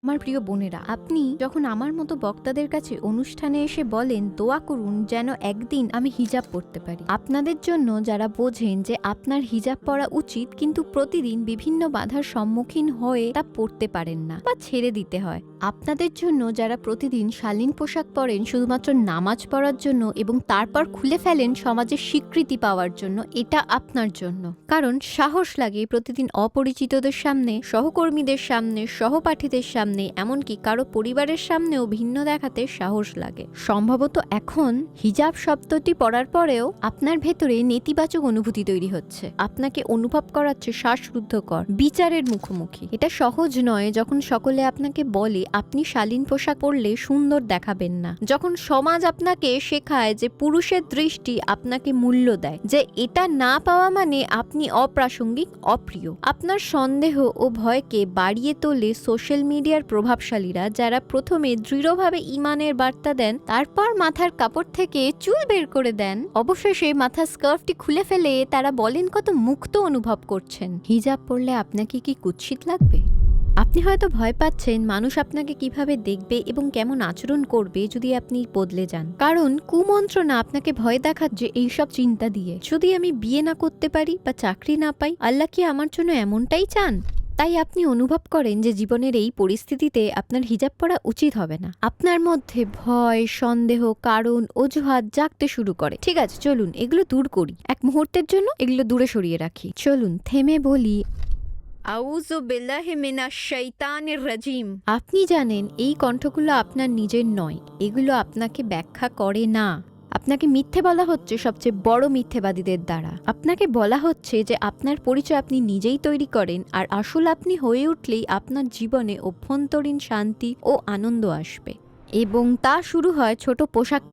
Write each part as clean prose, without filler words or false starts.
আমার প্রিয় বোনেরা, আপনি যখন আমার মতো বক্তাদের কাছে অনুষ্ঠানে এসে বলেন দোয়া করুন যেন একদিন আমি হিজাব পরতে পারি, আপনাদের জন্য যারা বোঝেন যে আপনার হিজাব পরা উচিত কিন্তু প্রতিদিন বিভিন্ন বাধার সম্মুখীন হয়ে তা পরতে পারেন না বা ছেড়ে দিতে হয়, আপনাদের জন্য যারা প্রতিদিন শালীন পোশাক পরেন শুধুমাত্র নামাজ পড়ার জন্য এবং তারপর খুলে ফেলেন সমাজের স্বীকৃতি পাওয়ার জন্য, এটা আপনার জন্য। কারণ সাহস লাগে প্রতিদিন অপরিচিতদের সামনে, সহকর্মীদের সামনে, সহপাঠীদের সামনে, এমনকি কারো পরিবারের সামনেও ভিন্ন দেখাতে সাহস লাগে। সম্ভবত এখন হিজাব শব্দটি পড়ার পরেও আপনার ভেতরে নেতিবাচক অনুভূতি তৈরি হচ্ছে, আপনাকে অনুভব করাচ্ছে শ্বাসরুদ্ধকর বিচারের মুখোমুখি। এটা সহজ নয় যখন সকলে আপনাকে বলে আপনি শালীন পোশাক পরলে সুন্দর দেখাবেন না, যখন সমাজ আপনাকে শেখায় যে পুরুষের দৃষ্টি আপনাকে মূল্য দেয়, যে এটা না পাওয়া মানে আপনি অপ্রাসঙ্গিক, অপ্রিয়। আপনার সন্দেহ ও ভয়কে বাড়িয়ে তোলে সোশ্যাল মিডিয়ার প্রভাবশালীরা, যারা প্রথমে দৃঢ়ভাবে ঈমানের বার্তা দেন, তারপর মাথার কাপড় থেকে চুল বের করে দেন, অবশেষে মাথার স্কার্ফটি খুলে ফেলে তারা বলেন কত মুক্ত অনুভব করছেন। হিজাব পরলে আপনাকে কি কুৎসিত লাগবে? আপনি হয়তো ভয় পাচ্ছেন মানুষ আপনাকে কিভাবে দেখবে এবং কেমন আচরণ করবে যদি আপনি বদলে যান, কারণ কুমন্ত্রণা আপনাকে ভয় দেখাচ্ছে এইসব চিন্তা দিয়ে। যদি আমি বিয়ে না করতে পারি বা চাকরি না পাই, আল্লাহ কি আমার জন্য এমনটাই চান? তাই আপনি অনুভব করেন যে জীবনের এই পরিস্থিতিতে আপনার হিজাব পরা উচিত হবে না। আপনার মধ্যে ভয়, সন্দেহ, কারণ, অজুহাত জাগতে শুরু করে। ঠিক আছে, চলুন এগুলো দূর করি, এক মুহূর্তের জন্য এগুলো দূরে সরিয়ে রাখি। চলুন থেমে বলি আউযু বিল্লাহি মিনাশ শাইতানির রাজিম। আপনি জানেন এই কণ্ঠগুলো আপনার নিজের নয়, এগুলো আপনাকে ব্যাখ্যা করে না। আপনাকে মিথ্যে বলা হচ্ছে সবচেয়ে বড় মিথ্যেবাদীদের দ্বারা। আপনাকে বলা হচ্ছে যে আপনার পরিচয় আপনি নিজেই তৈরি করেন, আর আসল আপনি হয়ে উঠলেই আপনার জীবনে অভ্যন্তরীণ শান্তি ও আনন্দ আসবে, এবং তা শুরু হয় ছোট পোশাক।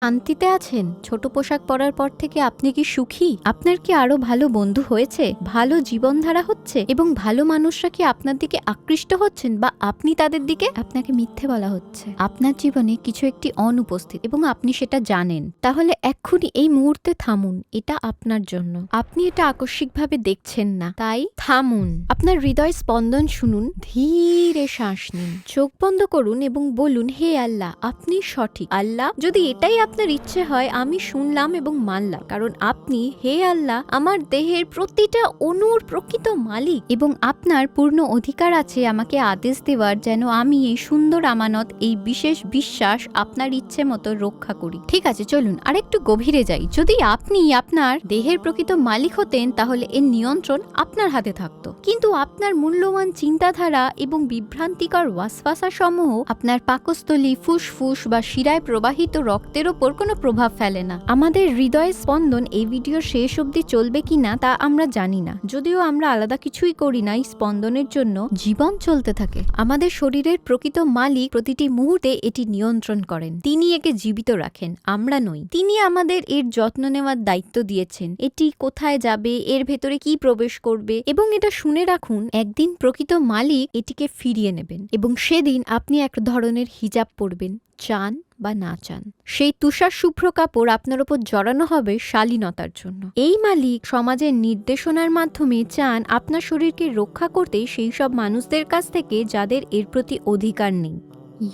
শান্তিতে আছেন? ছোট পোশাক পরার পর থেকে আপনি কি সুখী? আপনার কি আরো ভালো বন্ধু হয়েছে, ভালো জীবনধারা হচ্ছে, এবং ভালো মানুষরা কি আপনার দিকে আকৃষ্ট হচ্ছেন বা আপনি তাদের দিকে? আপনাকে মিথ্যে বলা হচ্ছে আপনার জীবনে কিছু একটি অনুপস্থিত এবং আপনি সেটা জানেন। তাহলে এক্ষুনি এই মুহূর্তে থামুন, এটা আপনার জন্য। আপনি এটা আকস্মিকভাবে দেখছেন না, তাই থামুন। আপনার হৃদয় স্পন্দন শুনুন, ধীরে শ্বাস নিন, চোখ বন্ধ করুন এবং বলুন, হে আল্লাহ, আপনি সঠিক। আল্লাহ, যদি এটাই আপনার ইচ্ছে হয় আমি শুনলাম এবং মানলাম, কারণ আপনি, হে আল্লাহ, আমার দেহের প্রতিটা অণুর প্রকৃত মালিক এবং আপনার পূর্ণ অধিকার আছে আমাকে আদেশ দেওয়ার যেন আমি এই সুন্দর আমানত, এই বিশেষ বিশ্বাস আপনার ইচ্ছে মতো রক্ষা করি। ঠিক আছে, চলুন আরেকটু গভীরে যাই। যদি আপনি আপনার দেহের প্রকৃত মালিক হতেন তাহলে এর নিয়ন্ত্রণ আপনার হাতে থাকতো, কিন্তু আপনার মূল্যবান চিন্তাধারা এবং বিভ্রান্তিকর ওয়াসওয়াসা সমূহ আপনার পাকস্থলী, ফুসফুস বা শিরায় প্রবাহিত রক্তের ওপর কোনো প্রভাব ফেলে না। আমাদের হৃদয়ের স্পন্দন এই ভিডিওর শেষ অবধি চলবে কিনা তা আমরা জানি না, যদিও আমরা আলাদা কিছুই করি না, এই স্পন্দনের জন্য জীবন চলতে থাকে। আমাদের শরীরের প্রকৃত মালিক প্রতিটি মুহূর্তে এটি নিয়ন্ত্রণ করেন, তিনি একে জীবিত রাখেন, আমরা নই। তিনি আমাদের এর যত্ন নেওয়ার দায়িত্ব দিয়েছেন, এটি কোথায় যাবে, এর ভেতরে কি প্রবেশ করবে, এবং এটা শুনে রাখুন একদিন প্রকৃত মালিক এটিকে ফিরিয়ে নেবেন, এবং সেদিন আপনি এক ধরনের হিজাব পরবেন, চান বা না চান। সেই তুষার শুভ্র কাপড় আপনার উপর জড়ানো হবে শালীনতার জন্য। এই মালিক সমাজের নির্দেশনার মাধ্যমে চান আপনার শরীরকে রক্ষা করতে সেই সব মানুষদের কাছ থেকে যাদের এর প্রতি অধিকার নেই।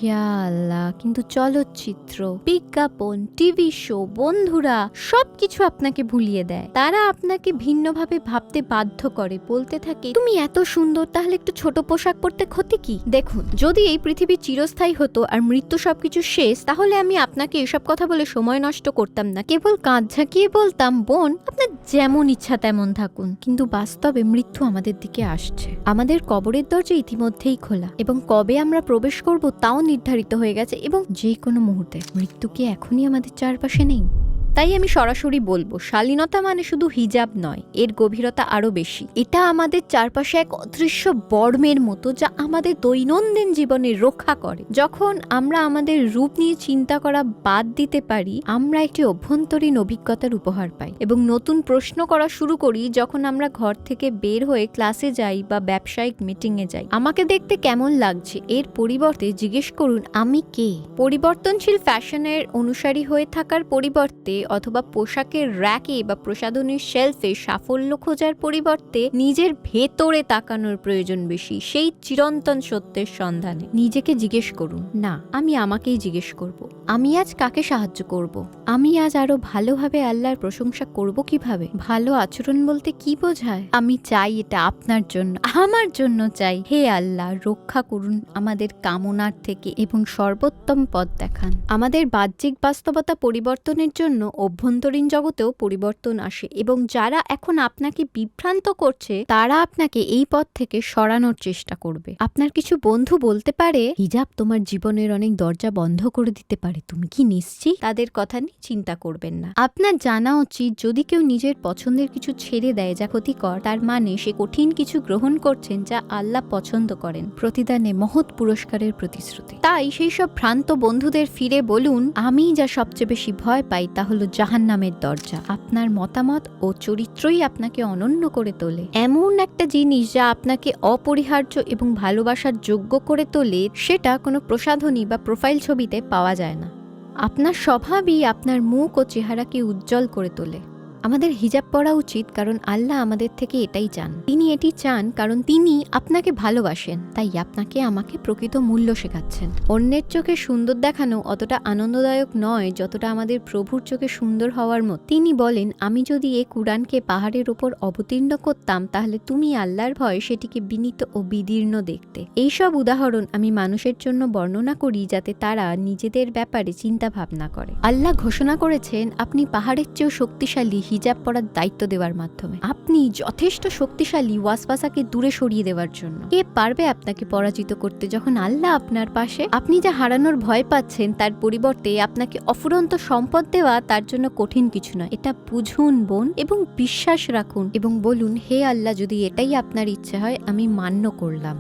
ইয়া আল্লাহ, কিন্তু চলচ্চিত্র, বিজ্ঞাপন, টিভি শো, বন্ধুরা সবকিছু আপনাকে ভুলিয়ে দেয়। তারা আপনাকে ভিন্নভাবে ভাবতে বাধ্য করে, বলতে থাকে তুমি এত সুন্দর, তাহলে একটু ছোট পোশাক পরতে ক্ষতি কি? দেখুন, যদি এই পৃথিবী চিরস্থায়ী হতো আর মৃত্যু সবকিছু শেষ, তাহলে আমি আপনাকে এসব কথা বলে সময় নষ্ট করতাম না, কেবল কাঁধ ঝাঁকিয়ে বলতাম, বোন আপনার যেমন ইচ্ছা তেমন থাকুন। কিন্তু বাস্তবে মৃত্যু আমাদের দিকে আসছে, আমাদের কবরের দরজা ইতিমধ্যেই খোলা, এবং কবে আমরা প্রবেশ করব তাও নির্ধারিত হয়ে গেছে, এবং যে কোনো মুহূর্তে। মৃত্যু কি এখনই আমাদের চারপাশে নেই? তাই আমি সরাসরি বলবো, শালীনতা মানে শুধু হিজাব নয়, এর গভীরতা আরো বেশি। এটা আমাদের চারপাশে এক অদৃশ্য বর্মের মতো, যা আমাদের দৈনন্দিন জীবনে রক্ষা করে। যখন আমরা আমাদের রূপ নিয়ে চিন্তা করা বাদ দিতে পারি, আমরা একটি অভ্যন্তরীণ অভিজ্ঞতার উপহার পাই এবং নতুন প্রশ্ন করা শুরু করি। যখন আমরা ঘর থেকে বের হয়ে ক্লাসে যাই বা ব্যবসায়িক মিটিংয়ে যাই, আমাকে দেখতে কেমন লাগছে এর পরিবর্তে জিজ্ঞেস করুন, আমি কে? পরিবর্তনশীল ফ্যাশনের অনুসারী হয়ে থাকার পরিবর্তে অথবা পোশাকের র্যাকে বা প্রসাধনীর শেলফে সাফল্য খোঁজার পরিবর্তে নিজের ভেতরে তাকানোর প্রয়োজন বেশি, সেই চিরন্তন সত্যের সন্ধানে। নিজেকে জিজ্ঞেস করুন, না আমি আমাকেই জিজ্ঞেস করব, আমি আজ কাকে সাহায্য করব, আমি আজ আরো ভালোভাবে আল্লাহর প্রশংসা করব কিভাবে। ভালো আচরণ বলতে কি বোঝায়? আমি চাই এটা আপনার জন্য, আমার জন্য চাই। হে আল্লাহ, রক্ষা করুন আমাদের কামনার থেকে এবং সর্বোত্তম পথ দেখান। আমাদের বাহ্যিক বাস্তবতা পরিবর্তনের জন্য অভ্যন্তরীণ জগতেও পরিবর্তন আসে, এবং যারা এখন আপনাকে বিভ্রান্ত করছে তারা আপনাকে এই পথ থেকে সরানোর চেষ্টা করবে। আপনার কিছু বন্ধু বলতে পারে, হিজাব তোমার জীবনের অনেক দরজা বন্ধ করে দিতে পারে, তুমি কি নিশ্চিত? তাদের কথা নিয়ে চিন্তা করবেন না। আপনার জানা উচিত, যদি কেউ নিজের পছন্দের কিছু ছেড়ে দেয় যা ক্ষতিকর, তার মানে সে কঠিন কিছু গ্রহণ করছেন যা আল্লাহ পছন্দ করেন। প্রতিদানে মহৎ পুরস্কারের প্রতিশ্রুতি। তাই সেই সব ভ্রান্ত বন্ধুদের ফিরে বলুন, আমি যা সবচেয়ে বেশি ভয় পাই তা হলো জাহান্নামের দরজা। আপনার মতামত ও চরিত্রই আপনাকে অনন্য করে তোলে। এমন একটা জিনিস যা আপনাকে অপরিহার্য এবং ভালোবাসার যোগ্য করে তোলে, সেটা কোনো প্রসাধনী বা প্রোফাইল ছবিতে পাওয়া যায় না। আপনার স্বভাবই আপনার মুখ ও চেহারাকে উজ্জ্বল করে তোলে। আমাদের হিজাব পরা উচিত কারণ আল্লাহ আমাদের থেকে এটাই চান। তিনি এটি চান কারণ তিনি আপনাকে ভালোবাসেন, তাই আপনাকে আমাকে প্রকৃত মূল্য শেখাচ্ছেন। অন্যের চোখে সুন্দর দেখানো অতটা আনন্দদায়ক নয় যতটা আমাদের প্রভুর চোখে সুন্দর হওয়ার মতো। তিনি বলেন, আমি যদি এ কুরআনকে পাহাড়ের ওপর অবতীর্ণ করতাম তাহলে তুমি আল্লাহর ভয়ে সেটিকে বিনীত ও বিদীর্ণ দেখতে। এইসব উদাহরণ আমি মানুষের জন্য বর্ণনা করি যাতে তারা নিজেদের ব্যাপারে চিন্তা ভাবনা করে। আল্লাহ ঘোষণা করেছেন, আপনি পাহাড়ের চেয়েও শক্তিশালী হিজাব পরার দায়িত্ব দেওয়ার মাধ্যমে। আপনি যথেষ্ট শক্তিশালী ওয়াসওয়াসাকে দূরে সরিয়ে দেওয়ার জন্য। কে পারবে আপনাকে পরাজিত করতে যখন আল্লাহ আপনার পাশে? আপনি যা হারানোর ভয় পাচ্ছেন তার পরিবর্তে আপনাকে অফুরন্ত সম্পদ দেওয়া তার জন্য কঠিন কিছু নয়। এটা বুঝুন বোন, এবং বিশ্বাস রাখুন এবং বলুন, হে আল্লাহ, যদি এটাই আপনার ইচ্ছে হয় আমি মান্য করলাম।